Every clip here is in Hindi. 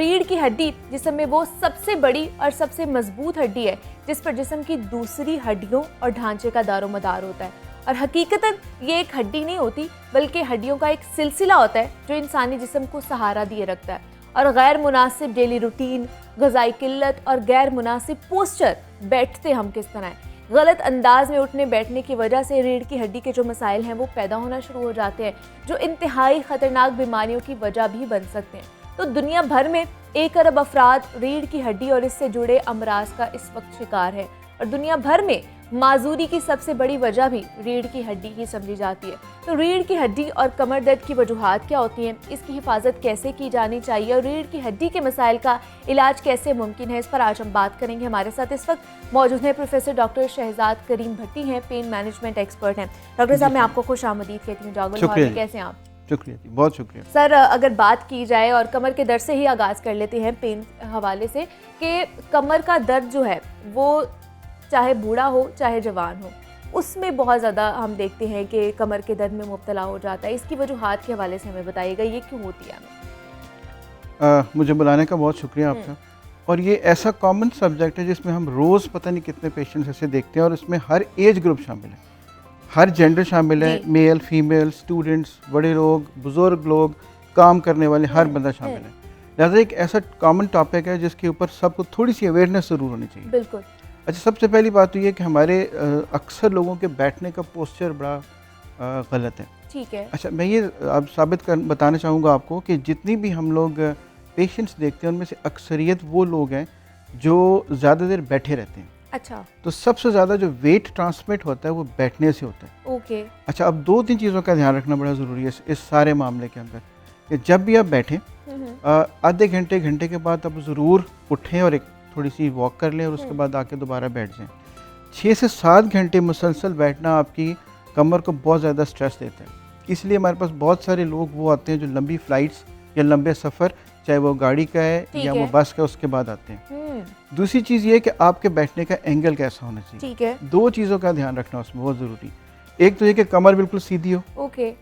रीढ़ की हड्डी जिस्म में वो सबसे बड़ी और सबसे मजबूत हड्डी है जिस पर जिस्म की दूसरी हड्डियों और ढांचे का दारोमदार होता है। और हकीकतन ये एक हड्डी नहीं होती बल्कि हड्डियों का एक सिलसिला होता है जो इंसानी जिस्म को सहारा दिए रखता है। और गैर मुनासिब डेली रूटीन, ग़िज़ाई किल्लत और गैर मुनासिब पोस्चर, बैठते हम किस तरह है, गलत अंदाज में उठने बैठने की वजह से रीढ़ की हड्डी के जो मसाइल हैं वो पैदा होना शुरू हो जाते हैं जो इंतहाई ख़तरनाक बीमारियों की वजह भी बन सकते हैं। तो दुनिया भर में 1 अरब अफराद रीढ़ की हड्डी और इससे जुड़े अमराज का इस वक्त शिकार है और दुनिया भर में माजूरी की सबसे बड़ी वजह भी रीढ़ की हड्डी ही समझी जाती है। तो रीढ़ की हड्डी और कमर दर्द की वजूहात क्या होती हैं, इसकी हिफाजत कैसे की जानी चाहिए और रीढ़ की हड्डी के मसाइल का इलाज कैसे मुमकिन है, इस पर आज हम बात करेंगे। हमारे साथ इस वक्त मौजूद हैं प्रोफेसर डॉक्टर शहजाद करीम भट्टी हैं, पेन मैनेजमेंट एक्सपर्ट हैं। डॉक्टर साहब, मैं आपको खुश आमदीद कहती हूँ। जागो लाहौर, कैसे हैं आप? शुक्रिया जी, बहुत शुक्रिया सर। अगर बात की जाए और कमर के दर्द से ही आगाज़ कर लेते हैं पेन हवाले से कि कमर का दर्द जो है वो चाहे बूढ़ा हो चाहे जवान हो, उसमें बहुत ज़्यादा हम देखते हैं कि कमर के दर्द में मुब्तला हो जाता है। इसकी वजूहात के हवाले से हमें बताइएगा, ये क्यों होती है? मुझे बुलाने का बहुत शुक्रिया आपका। और ये ऐसा कॉमन सब्जेक्ट है जिसमें हम रोज़ पता नहीं कितने पेशेंट्स ऐसे देखते हैं और इसमें हर एज ग्रुप शामिल है, हर जेंडर शामिल है, मेल फीमेल, स्टूडेंट्स, बड़े लोग, बुजुर्ग लोग, काम करने वाले, हर बंदा शामिल है। लिहाजा एक ऐसा कॉमन टॉपिक है जिसके ऊपर सबको थोड़ी सी अवेयरनेस ज़रूर होनी चाहिए। बिल्कुल। अच्छा, सबसे पहली बात तो ये कि हमारे अक्सर लोगों के बैठने का पोस्चर बड़ा गलत है। ठीक है। अच्छा, मैं ये अब बताना चाहूँगा आपको कि जितनी भी हम लोग पेशेंट्स देखते हैं उनमें से अक्सरियत वो लोग हैं जो ज़्यादा देर बैठे रहते हैं। अच्छा। तो सबसे ज़्यादा जो वेट ट्रांसमिट होता है वो बैठने से होता है। ओके। अच्छा, अब 2-3 चीज़ों का ध्यान रखना बड़ा ज़रूरी है इस सारे मामले के अंदर कि जब भी आप बैठें आधे घंटे के बाद आप ज़रूर उठें और एक थोड़ी सी वॉक कर लें और उसके बाद आके दोबारा बैठ जाएं। 6 से 7 घंटे मुसलसल बैठना आपकी कमर को बहुत ज़्यादा स्ट्रेस देता है। इसलिए हमारे पास बहुत सारे लोग वो आते हैं जो लंबी फ़्लाइट्स या लंबे सफ़र, चाहे वो गाड़ी का है या वो बस का, उसके बाद आते हैं। दूसरी चीज़ ये है कि आपके बैठने का एंगल कैसा होना चाहिए। ठीक है। 2 चीज़ों का ध्यान रखना उसमें बहुत ज़रूरी। एक तो ये कि कमर बिल्कुल सीधी हो। ओके।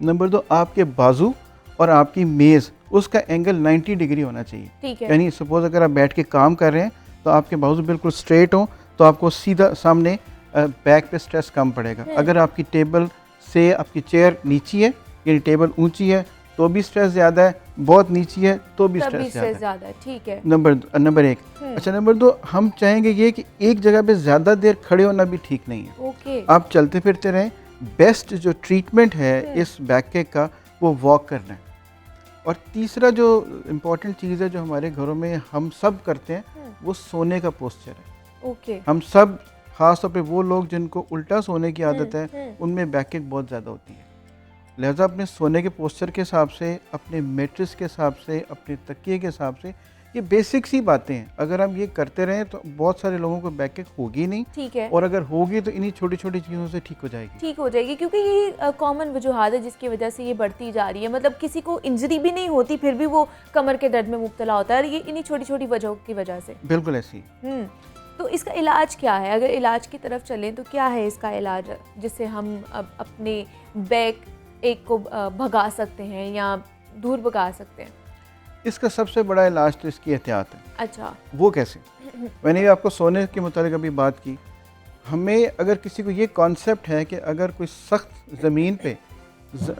नंबर 2, आपके बाजू और आपकी मेज़, उसका एंगल 90 डिग्री होना चाहिए। ठीक है। यानी सपोज अगर आप बैठ के काम कर रहे हैं तो आपके बाजू बिल्कुल स्ट्रेट हो तो आपको सीधा सामने बैक पे स्ट्रेस कम पड़ेगा। अगर आपकी टेबल से आपकी चेयर नीची है यानी टेबल ऊंची है तो भी स्ट्रेस ज़्यादा है, बहुत नीची है तो भी स्ट्रेस ज़्यादा है। ठीक है। नंबर 1। अच्छा, नंबर 2, हम चाहेंगे ये कि एक जगह पे ज़्यादा देर खड़े होना भी ठीक नहीं है। ओके। आप चलते फिरते रहें। बेस्ट जो ट्रीटमेंट है इस बैकएक का वो वॉक करना है। और तीसरा जो इम्पॉर्टेंट चीज़ है जो हमारे घरों में हम सब करते हैं वो सोने का पोस्चर है। ओके। हम सब, ख़ास तौर पे वो लोग जिनको उल्टा सोने की आदत है उनमें बैकएक बहुत ज़्यादा होती है। लिहाजा अपने सोने के पोस्चर के हिसाब से, अपने मैट्रेस के हिसाब से, अपने तकिए के हिसाब से, ये बेसिक सी बातें हैं। अगर हम ये करते रहें तो बहुत सारे लोगों को बैकएक होगी नहीं। ठीक है। और अगर होगी तो इन्हीं छोटी छोटी चीज़ों से ठीक हो जाएगी। क्योंकि ये कॉमन वजूहात है जिसकी वजह से ये बढ़ती जा रही है। मतलब किसी को इंजरी भी नहीं होती फिर भी वो कमर के दर्द में मुब्तला होता है और ये इन्हीं छोटी छोटी वजहों की वजह से। बिल्कुल ऐसी। तो इसका इलाज क्या है? अगर इलाज की तरफ चलें तो क्या है इसका इलाज जिससे हम अपने बैक एक को भगा सकते हैं या दूर भगा सकते हैं? इसका सबसे बड़ा इलाज तो इसकी एहतियात है। अच्छा। वो कैसे? मैंने आपको सोने के मुतालिक अभी बात की। हमें अगर किसी को ये कॉन्सेप्ट है कि अगर कोई सख्त ज़मीन पे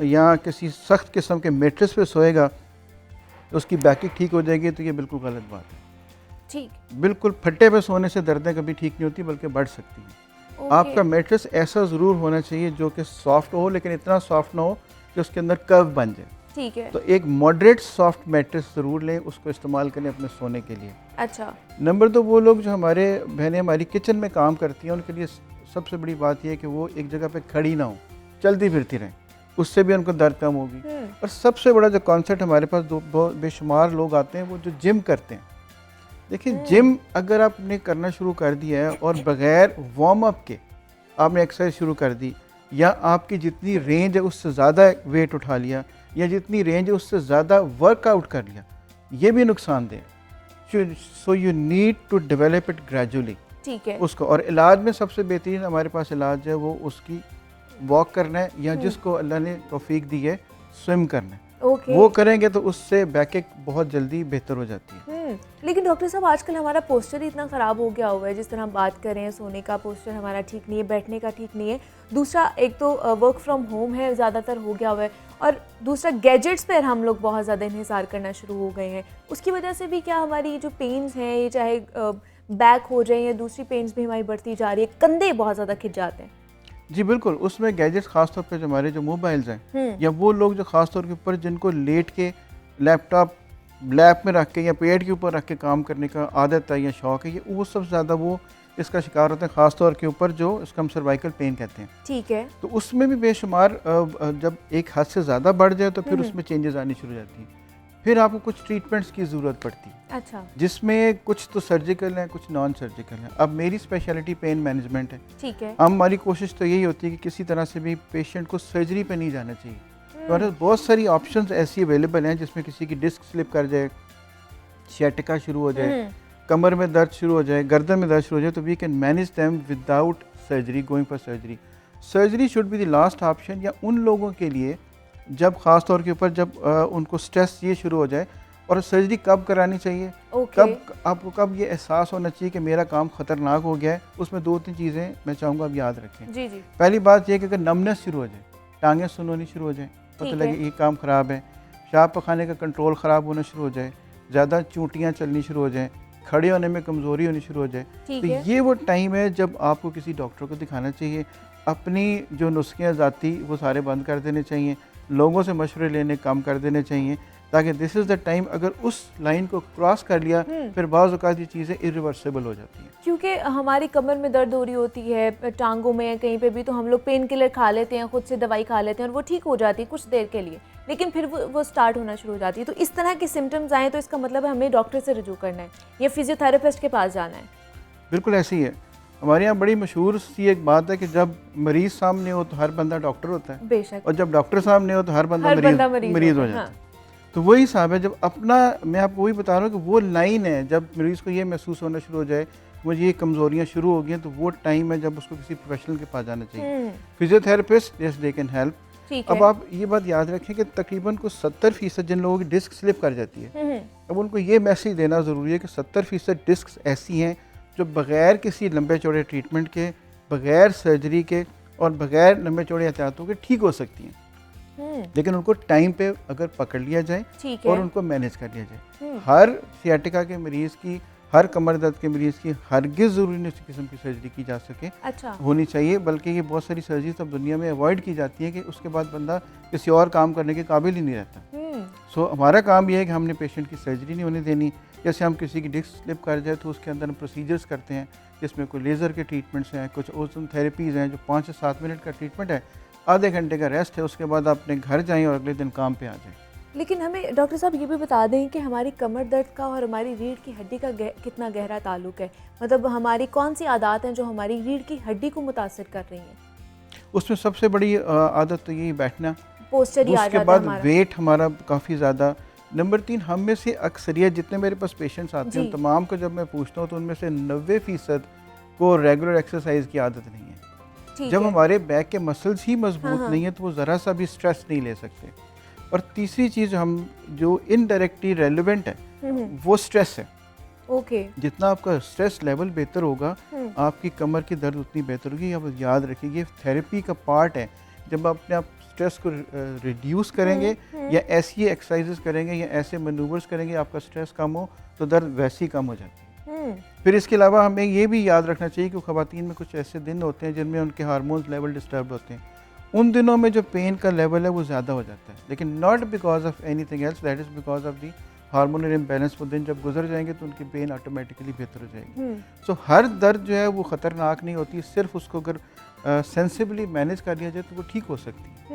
या किसी सख्त किस्म के मैट्रेस पे सोएगा तो उसकी बैकिंग ठीक हो जाएगी, तो ये बिल्कुल गलत बात है। ठीक। बिल्कुल फट्टे पे सोने से दर्दें कभी ठीक नहीं होती बल्कि बढ़ सकती हैं। आपका मैट्रेस ऐसा ज़रूर होना चाहिए जो कि सॉफ्ट हो, लेकिन इतना सॉफ्ट ना हो कि उसके अंदर कर्व बन जाए। ठीक है। तो एक मॉडरेट सॉफ्ट मैट्रेस ज़रूर लें, उसको इस्तेमाल करें अपने सोने के लिए। अच्छा। नंबर 2, वो लोग जो हमारे बहनें हमारी किचन में काम करती हैं उनके लिए सबसे बड़ी बात यह है कि वो एक जगह पे खड़ी ना हो, चलती फिरती रहें, उससे भी उनको दर्द कम होगी। और सबसे बड़ा जो कॉन्सेप्ट हमारे पास बेशुमार लोग आते हैं वो जो जिम करते हैं। देखिए, जिम अगर आपने करना शुरू कर दिया है और बग़ैर वार्म अप के आपने एक्सरसाइज शुरू कर दी, या आपकी जितनी रेंज है उससे ज़्यादा वेट उठा लिया, या जितनी रेंज है उससे ज़्यादा वर्कआउट कर लिया, ये भी नुकसानदेह। So you need to develop it gradually. ठीक है। उसको, और इलाज में सबसे बेहतरीन हमारे पास इलाज है वो उसकी वॉक करना है, या जिसको अल्लाह ने तौफीक दी है स्विम करना है। ओके। वो करेंगे तो उससे बैक बहुत जल्दी बेहतर हो जाती है। लेकिन डॉक्टर साहब आजकल हमारा पोस्चर ही इतना ख़राब हो गया हुआ है, जिस तरह हम बात कर रहे हैं, सोने का पोस्चर हमारा ठीक नहीं है, बैठने का ठीक नहीं है। दूसरा, एक तो वर्क फ्रॉम होम है, ज़्यादातर हो गया हुआ है, और दूसरा गैजेट्स पर हम लोग बहुत ज़्यादा इंहिसार करना शुरू हो गए हैं। उसकी वजह से भी क्या हमारी जो पेन्स हैं, ये चाहे बैक हो जाए या दूसरी पेन्स भी हमारी बढ़ती जा रही है, कंधे बहुत ज़्यादा खिंच जाते हैं। जी बिल्कुल, उसमें गैजेट्स खासतौर पे जो हमारे जो मोबाइल्स हैं, या वो लोग जो खासतौर के ऊपर जिनको लेट के लैपटॉप लैप में रख के या पेट के ऊपर रख के काम करने का आदत है या शौक है, ये वो सबसे ज़्यादा वो इसका शिकार होते हैं, ख़ासतौर के ऊपर जो इसका हम सर्वाइकल पेन कहते हैं। ठीक है। तो उसमें भी बेशुमार जब एक हद से ज़्यादा बढ़ जाए तो फिर उसमें चेंजेस आनी शुरू हो जाती हैं। फिर आपको कुछ ट्रीटमेंट्स की ज़रूरत पड़ती है। अच्छा। जिसमें कुछ तो सर्जिकल हैं, कुछ नॉन सर्जिकल हैं। अब मेरी स्पेशलिटी पेन मैनेजमेंट है। ठीक है। हमारी कोशिश तो यही होती है कि किसी तरह से भी पेशेंट को सर्जरी पे नहीं जाना चाहिए। तो बहुत सारी ऑप्शंस ऐसी अवेलेबल हैं जिसमें किसी की डिस्क स्लिप कर जाए, सियाटिका शुरू हो जाए, कमर में दर्द शुरू हो जाए, गर्दन में दर्द शुरू हो जाए, तो we can manage them without surgery, going for surgery. Surgery should be the last option, या उन लोगों के लिए जब ख़ास तौर के ऊपर जब उनको स्ट्रेस ये शुरू हो जाए। और सर्जरी कब करानी चाहिए, कब आपको कब ये एहसास होना चाहिए कि मेरा काम ख़तरनाक हो गया है, उसमें 2-3 चीज़ें मैं चाहूँगा आप याद रखें। जी जी। पहली बात यह कि अगर नमनेस शुरू हो जाए, टांगें सुनोनी शुरू हो जाए, पता लगे ये काम ख़राब है, पेशाब पखाने का कंट्रोल ख़राब होना शुरू हो जाए, ज़्यादा चूंटियाँ चलनी शुरू हो जाए, खड़े होने में कमज़ोरी होनी शुरू हो जाए, तो ये वो टाइम है जब आपको किसी डॉक्टर को दिखाना चाहिए। अपनी जो नुस्खे ज़ाती वो सारे बंद कर देने चाहिए, लोगों से मशवरे लेने कम कर देने चाहिए, ताकि दिस इज़ द टाइम अगर उस लाइन को क्रॉस कर लिया फिर बाज़ औक़ात ये चीज़ें इरिवर्सिबल हो जाती हैं। क्योंकि हमारी कमर में दर्द हो रही होती है, टांगों में कहीं पे भी, तो हम लोग पेन किलर खा लेते हैं, खुद से दवाई खा लेते हैं और वो ठीक हो जाती है कुछ देर के लिए, लेकिन फिर वो स्टार्ट होना शुरू हो जाती है। तो इस तरह के सिम्टम्स आएँ तो इसका मतलब है हमें डॉक्टर से रुजू करना है या फिजियोथेरेपिस्ट के पास जाना है। बिल्कुल ऐसे ही है। हमारे यहाँ बड़ी मशहूर सी एक बात है कि जब मरीज़ सामने हो तो हर बंदा डॉक्टर होता है, बेशक, और जब डॉक्टर सामने हो तो हर बंदा मरीज़ हो जाता है। तो वही हिसाब है, जब अपना मैं आपको वही बता रहा हूँ कि वो लाइन है जब मरीज़ को ये महसूस होना शुरू हो जाए मुझे ये कमज़ोरियाँ शुरू हो गई हैं, तो वो टाइम है जब उसको किसी प्रोफेशनल के पास जाना चाहिए। Physiotherapist, yes they can help. अब आप ये बात याद रखें कि तकरीबन को 70% जिन लोगों की डिस्क स्लिप कर जाती है, अब उनको ये मैसेज देना ज़रूरी है कि 70% डिस्क ऐसी हैं जो बग़ैर किसी लंबे चौड़े ट्रीटमेंट के, बग़ैर सर्जरी के और बग़ैर लंबे चौड़े एहतियातों के ठीक हो सकती हैं, लेकिन उनको टाइम पे अगर पकड़ लिया जाए और उनको मैनेज कर लिया जाए। हर सियाटिका के मरीज़ की, हर कमर दर्द के मरीज़ की हरगिज़ ज़रूरी नहीं इस किस्म की सर्जरी की जा सके, अच्छा, होनी चाहिए, बल्कि ये बहुत सारी सर्जरी तो दुनिया में अवॉइड की जाती है कि उसके बाद बंदा किसी और काम करने के काबिल ही नहीं रहता। सो हमारा काम ये है कि हमने पेशेंट की सर्जरी नहीं होने देनी। जैसे हम किसी की डिस्क स्लिप कर जाए तो उसके अंदर हम प्रोसीजर्स करते हैं जिसमें कोई लेज़र के ट्रीटमेंट्स हैं, कुछ ओजोन थेरेपीज़ हैं जो 5 से 7 मिनट का ट्रीटमेंट है, आधे घंटे का रेस्ट है, उसके बाद आप अपने घर जाएँ और अगले दिन काम पे आ जाएँ। लेकिन हमें डॉक्टर साहब ये भी बता दें कि हमारी कमर दर्द का और हमारी रीढ़ की हड्डी का कितना गहरा ताल्लुक है, मतलब हमारी कौन सी आदत हैं जो हमारी रीढ़ की हड्डी को मुतासर कर रही हैं? उसमें सबसे बड़ी आदत तो यही बैठना, पोस्चर ही आ जाता है, उसके बाद वेट हमारा काफ़ी ज़्यादा। नंबर 3, हम में से अक्सरियत जितने मेरे पास पेशेंट्स आते हैं तमाम को जब मैं पूछता हूँ तो उनमें से 90% को रेगुलर एक्सरसाइज की आदत नहीं है। जब हमारे बैक के मसल्स ही मजबूत नहीं है तो वो ज़रा सा भी स्ट्रेस नहीं ले सकते। और तीसरी चीज़ हम जो इनडायरेक्टली रेलिवेंट है वो स्ट्रेस है। ओके, जितना आपका स्ट्रेस लेवल बेहतर होगा आपकी कमर की दर्द उतनी बेहतर होगी। आप याद रखिए ये थेरेपी का पार्ट है। जब आप अपने आप स्ट्रेस को रिड्यूस करेंगे या ऐसी एक्सरसाइजेस करेंगे या ऐसे मनूवर्स करेंगे आपका स्ट्रेस कम हो तो दर्द वैसे ही कम हो जाती है। फिर इसके अलावा हमें ये भी याद रखना चाहिए कि ख़वातीन में कुछ ऐसे दिन होते हैं जिनमें उनके हार्मोन्स लेवल डिस्टर्ब होते हैं। उन दिनों में जो पेन का लेवल है वो ज़्यादा हो जाता है, लेकिन not because of anything else, that is because of the hormonal imbalance. वो दिन जब गुजर जाएंगे तो उनकी पेन ऑटोमेटिकली बेहतर हो जाएगी। सो हर दर्द जो है वो ख़तरनाक नहीं होती, सिर्फ उसको अगर सेंसिबली मैनेज कर लिया जाए तो वो ठीक हो सकती है।